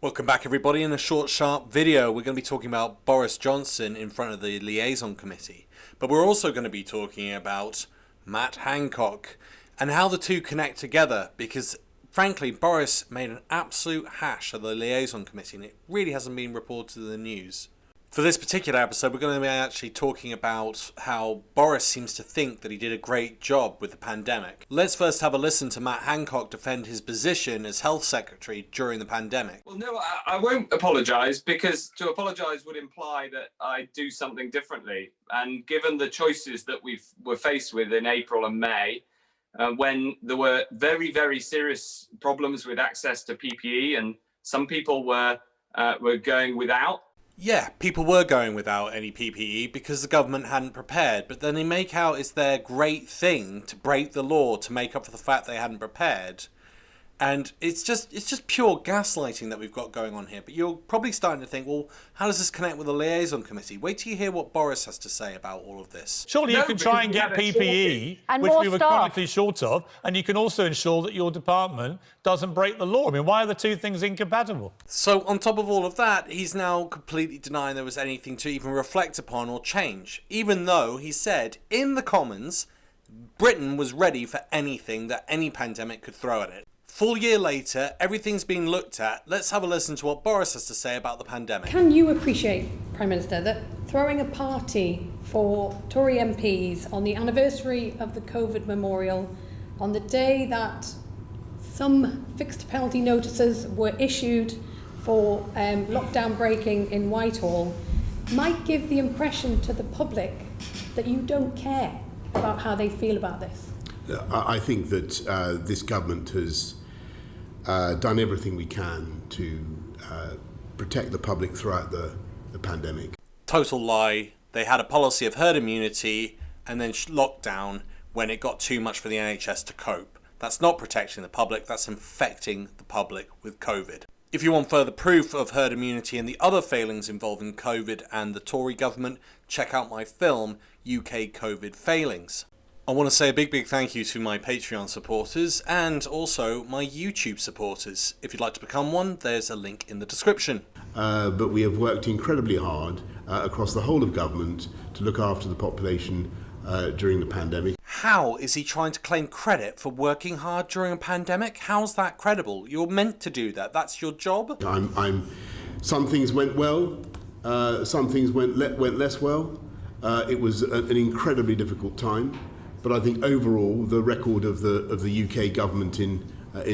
Welcome back, everybody. In a short, sharp video, we're going to be talking about Boris Johnson in front of the liaison committee. But we're also going to be talking about Matt Hancock and how the two connect together, because frankly, Boris made an absolute hash of the liaison committee and it really hasn't been reported in the news. For this particular episode, we're going to be actually talking about how Boris seems to think that he did a great job with the pandemic. Let's first have a listen to Matt Hancock defend his position as health secretary during the pandemic. Well, no, I won't apologise, because to apologise would imply that I do something differently. And given the choices that we were faced with in April and May, when there were very, very serious problems with access to PPE and some people were going without. Yeah, people were going without any PPE because the government hadn't prepared, but then they make out it's their great thing to break the law to make up for the fact they hadn't prepared. And it's just pure gaslighting that we've got going on here. But you're probably starting to think, well, how does this connect with the liaison committee? Wait till you hear what Boris has to say about all of this. Surely you can try and get PPE, which we were chronically short of, and you can also ensure that your department doesn't break the law. I mean, why are the two things incompatible? So on top of all of that, he's now completely denying there was anything to even reflect upon or change, even though he said in the Commons, Britain was ready for anything that any pandemic could throw at it. Full year later, everything's been looked at. Let's have a listen to what Boris has to say about the pandemic. Can you appreciate, Prime Minister, that throwing a party for Tory MPs on the anniversary of the COVID memorial, on the day that some fixed penalty notices were issued for lockdown breaking in Whitehall, might give the impression to the public that you don't care about how they feel about this? I think that this government has done everything we can to protect the public throughout the pandemic. Total lie. They had a policy of herd immunity and then lockdown when it got too much for the NHS to cope. That's not protecting the public, that's infecting the public with COVID. If you want further proof of herd immunity and the other failings involving COVID and the Tory government, check out my film, UK COVID Failings. I want to say a big thank you to my Patreon supporters and also my YouTube supporters. If you'd like to become one, there's a link in the description. But we have worked incredibly hard across the whole of government to look after the population during the pandemic. How is he trying to claim credit for working hard during a pandemic? How's that credible? You're meant to do that. That's your job. Some things went well, some things went less well. It was an incredibly difficult time. But I think overall, the record of the UK government in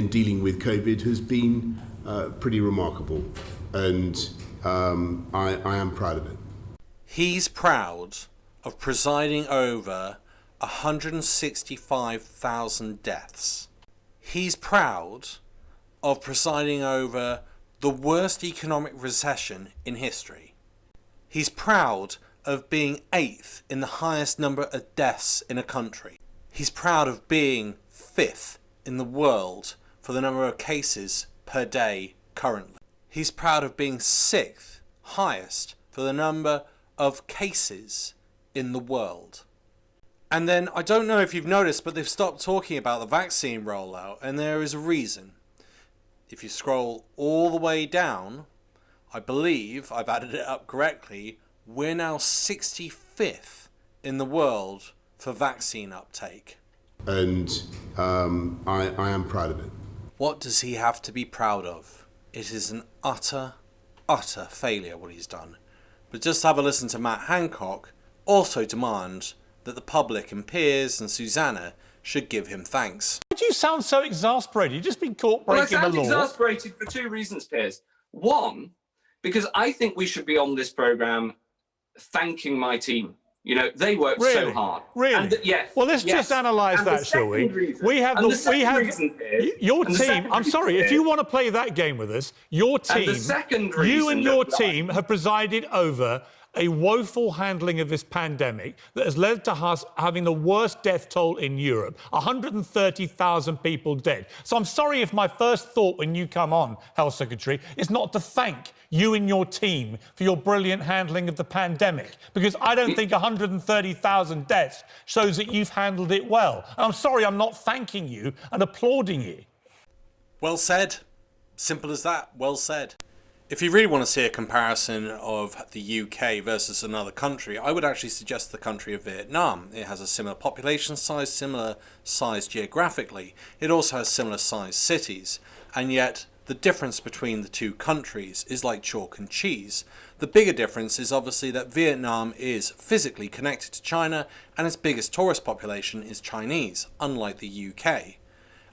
dealing with COVID has been pretty remarkable, and I am proud of it. He's proud of presiding over 165,000 deaths. He's proud of presiding over the worst economic recession in history. He's proud of being 8th in the highest number of deaths in a country. He's proud of being 5th in the world for the number of cases per day currently. He's proud of being 6th highest for the number of cases in the world. And then, I don't know if you've noticed, but they've stopped talking about the vaccine rollout, and there is a reason. If you scroll all the way down, I believe I've added it up correctly, we're now 65th in the world for vaccine uptake. And I am proud of it. What does he have to be proud of? It is an utter failure what he's done. But just have a listen to Matt Hancock also demand that the public and Piers and Susanna should give him thanks. Why do you sound so exasperated? You've just been caught breaking the law. Well, I sound exasperated for two reasons, Piers. One, because I think we should be on this programme thanking my team. You know, they worked so hard. Really? And yes. Well, let's just analyse that, shall we? We have your team. I'm sorry, if you want to play that game with us, your team, you and your team have presided over a woeful handling of this pandemic that has led to us having the worst death toll in Europe, 130,000 people dead. So I'm sorry if my first thought when you come on, Health Secretary, is not to thank you and your team for your brilliant handling of the pandemic, because I don't think 130,000 deaths shows that you've handled it well. And I'm sorry I'm not thanking you and applauding you. Well said. Simple as that. Well said. If you really want to see a comparison of the UK versus another country, I would actually suggest the country of Vietnam. It has a similar population size, similar size geographically. It also has similar sized cities. And yet the difference between the two countries is like chalk and cheese. The bigger difference is obviously that Vietnam is physically connected to China and its biggest tourist population is Chinese, unlike the UK.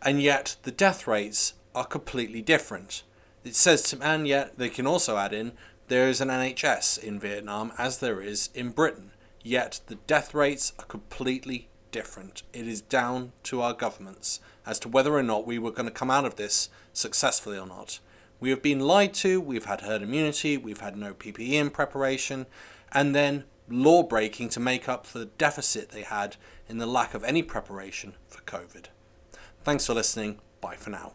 And yet the death rates are completely different. It says to, and yet they can also add in, there is an NHS in Vietnam as there is in Britain. Yet the death rates are completely different. It is down to our governments as to whether or not we were going to come out of this successfully or not. We have been lied to, we've had herd immunity, we've had no PPE in preparation, and then law breaking to make up for the deficit they had in the lack of any preparation for COVID. Thanks for listening. Bye for now.